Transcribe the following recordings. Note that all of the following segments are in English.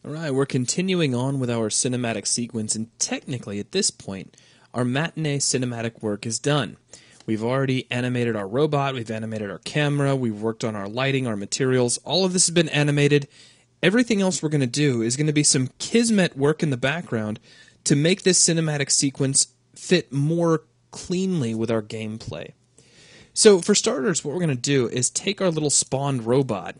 Alright, we're continuing on with our cinematic sequence, and technically at this point, our matinee cinematic work is done. We've already animated our robot, we've animated our camera, we've worked on our lighting, our materials, all of this has been animated. Everything else we're going to do is going to be some Kismet work in the background to make this cinematic sequence fit more cleanly with our gameplay. So for starters, what we're going to do is take our little spawned robot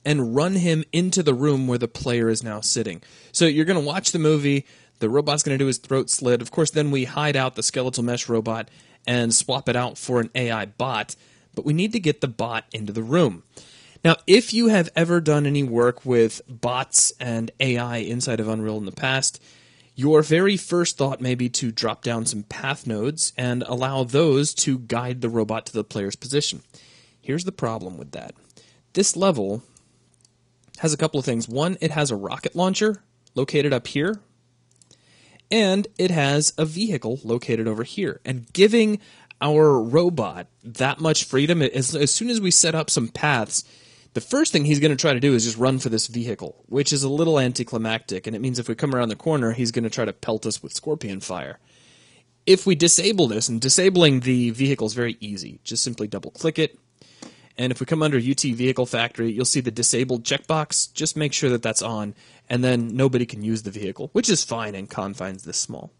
and run him into the room where the player is now sitting. So you're going to watch the movie, the robot's going to do his throat slit. Of course, then we hide out the skeletal mesh robot and swap it out for an AI bot, but we need to get the bot into the room. Now, if you have ever done any work with bots and AI inside of Unreal in the past, your very first thought may be to drop down some path nodes and allow those to guide the robot to the player's position. Here's the problem with that. This level has a couple of things. One, it has a rocket launcher located up here, and it has a vehicle located over here. And giving our robot that much freedom, as soon as we set up some paths, the first thing he's going to try to do is just run for this vehicle, which is a little anticlimactic, and it means if we come around the corner, he's going to try to pelt us with scorpion fire. If we disable this, and disabling the vehicle is very easy, just simply double-click it, and if we come under UT Vehicle Factory, you'll see the disabled checkbox. Just make sure that that's on, and then nobody can use the vehicle, which is fine in confines this small.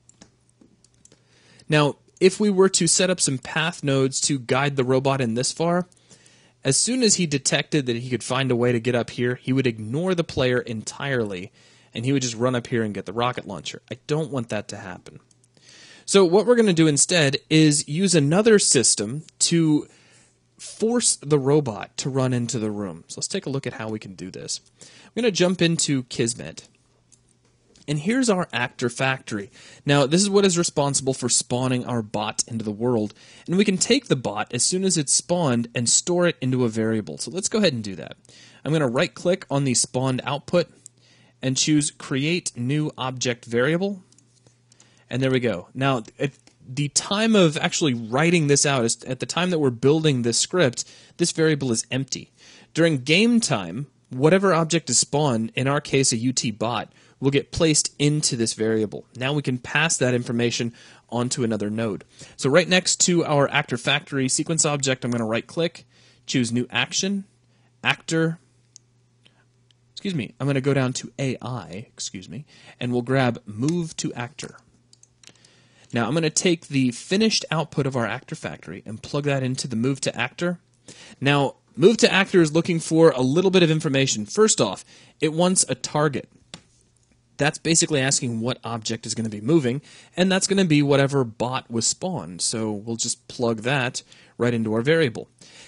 Now, if we were to set up some path nodes to guide the robot in this far, as soon as he detected that he could find a way to get up here, he would ignore the player entirely, and he would just run up here and get the rocket launcher. I don't want that to happen. So what we're going to do instead is use another system to force the robot to run into the room. So let's take a look at how we can do this. I'm going to jump into Kismet. And here's our actor factory. Now, this is what is responsible for spawning our bot into the world. And we can take the bot as soon as it's spawned and store it into a variable. So let's go ahead and do that. I'm going to right-click on the spawned output and choose Create New Object Variable. And there we go. Now, at the time of actually writing this out, is at the time that we're building this script, this variable is empty. During game time, whatever object is spawned, in our case a UT bot, will get placed into this variable. Now we can pass that information onto another node. So right next to our actor factory sequence object, I'm going to right click, choose New Action, Actor, I'm going to go down to AI, and we'll grab Move to Actor. Now I'm going to take the finished output of our actor factory and plug that into the Move to Actor. Now, Move to Actor is looking for a little bit of information. First off, it wants a target. That's basically asking what object is going to be moving, and that's going to be whatever bot was spawned. So we'll just plug that right into our variable.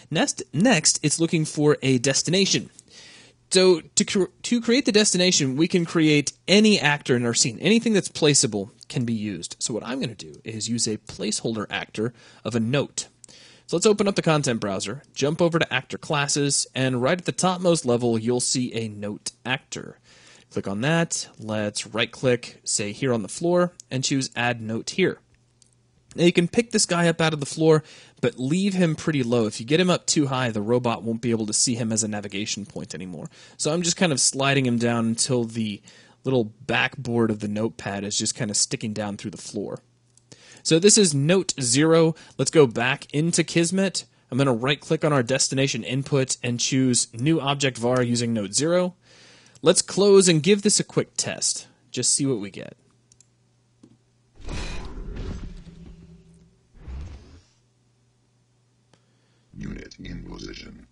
Next, it's looking for a destination. So to create the destination, we can create any actor in our scene. Anything that's placeable can be used. So what I'm going to do is use a placeholder actor of a note. So let's open up the content browser, jump over to actor classes, and right at the topmost level, you'll see a note actor. Click on that. Let's right-click, say here on the floor, and choose Add Note here. Now you can pick this guy up out of the floor, but leave him pretty low. If you get him up too high, the robot won't be able to see him as a navigation point anymore. So I'm just kind of sliding him down until the little backboard of the notepad is just kind of sticking down through the floor. So this is Note 0. Let's go back into Kismet. I'm going to right-click on our destination input and choose New Object Var using Note 0. Let's close and give this a quick test. Just see what we get. Unit in position.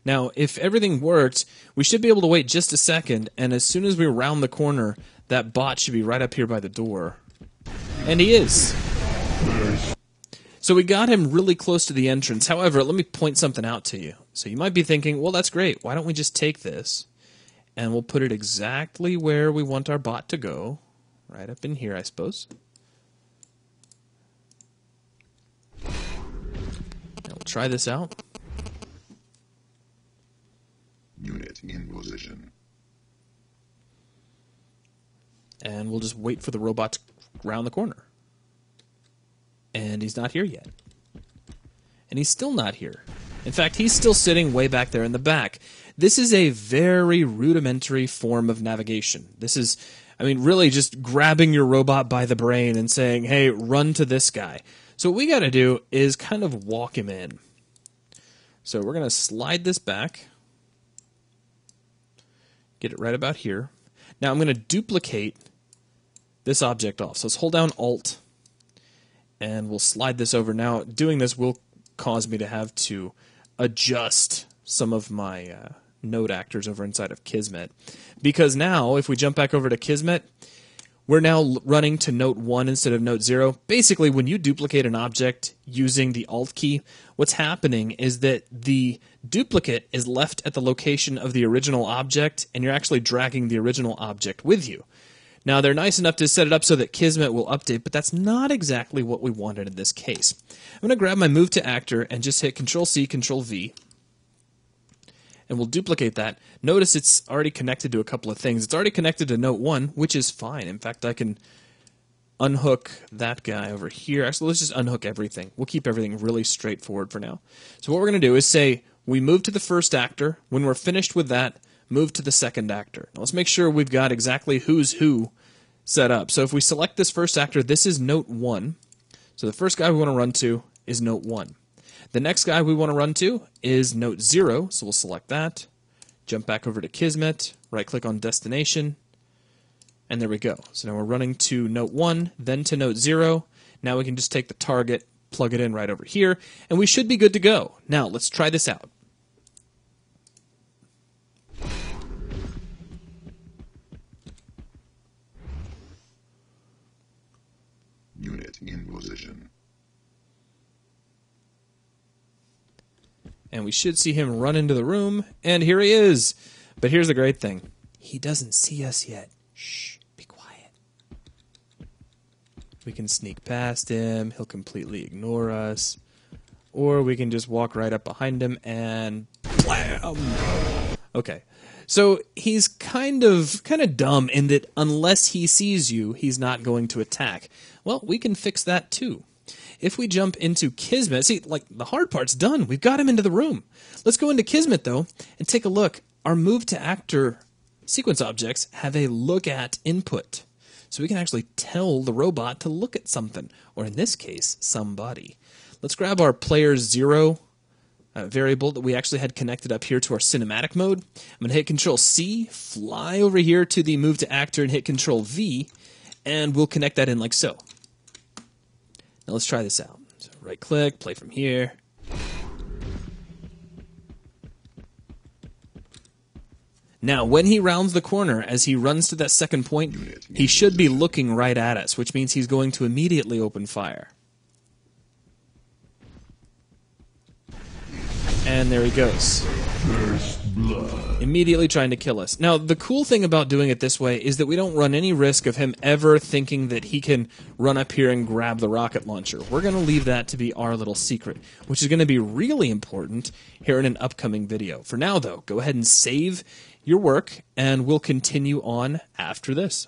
Now, if everything worked, we should be able to wait just a second, and as soon as we round the corner, that bot should be right up here by the door. And he is. So we got him really close to the entrance. However, let me point something out to you. So you might be thinking, well, that's great. Why don't we just take this, and we'll put it exactly where we want our bot to go. Right up in here, I suppose. Now we'll try this out. Unit in position. And we'll just wait for the robot to round the corner. And he's not here yet. and he's still not here. In fact, he's still sitting way back there in the back. This is a very rudimentary form of navigation. This is, I mean, really just grabbing your robot by the brain and saying, hey, run to this guy. So what we got to do is kind of walk him in. So we're going to slide this back, get it right about here. Now I'm going to duplicate this object off. So let's hold down Alt, and we'll slide this over. Now, doing this will cause me to have to adjust some of my node actors over inside of Kismet. Because now, if we jump back over to Kismet, we're now running to note 1 instead of note 0. Basically, when you duplicate an object using the Alt key, what's happening is that the duplicate is left at the location of the original object, and you're actually dragging the original object with you. Now, they're nice enough to set it up so that Kismet will update, but that's not exactly what we wanted in this case. I'm going to grab my Move to Actor and just hit Control-C, Control-V, and we'll duplicate that. Notice it's already connected to a couple of things. It's already connected to Note 1, which is fine. In fact, I can unhook that guy over here. Actually, let's just unhook everything. We'll keep everything really straightforward for now. So what we're going to do is say we move to the first actor. When we're finished with that, move to the second actor. Now let's make sure we've got exactly who's who set up. So if we select this first actor, this is Note 1. So the first guy we want to run to is Note 1. The next guy we want to run to is Note 0, so we'll select that. Jump back over to Kismet, right-click on Destination, and there we go. So now we're running to Note 1, then to Note 0. Now we can just take the target, plug it in right over here, and we should be good to go. Now, let's try this out. Unit in position. And we should see him run into the room, and here he is. But here's the great thing. He doesn't see us yet. Shh, be quiet. We can sneak past him. He'll completely ignore us. Or we can just walk right up behind him and blam! Okay. So he's kind of dumb in that unless he sees you, he's not going to attack. Well, we can fix that too. If we jump into Kismet, see, like, the hard part's done. We've got him into the room. Let's go into Kismet, though, and take a look. Our Move to Actor sequence objects have a look at input. So we can actually tell the robot to look at something, or in this case, somebody. Let's grab our player 0 variable that we actually had connected up here to our cinematic mode. I'm going to hit Control-C, fly over here to the Move to Actor, and hit Control-V, and we'll connect that in like so. Now let's try this out. So right-click, play from here. Now, when he rounds the corner, as he runs to that second point, he should be looking right at us, which means he's going to immediately open fire. And there he goes. First blood. Immediately trying to kill us. Now, the cool thing about doing it this way is that we don't run any risk of him ever thinking that he can run up here and grab the rocket launcher. We're going to leave that to be our little secret, which is going to be really important here in an upcoming video. For now, though, go ahead and save your work, and we'll continue on after this.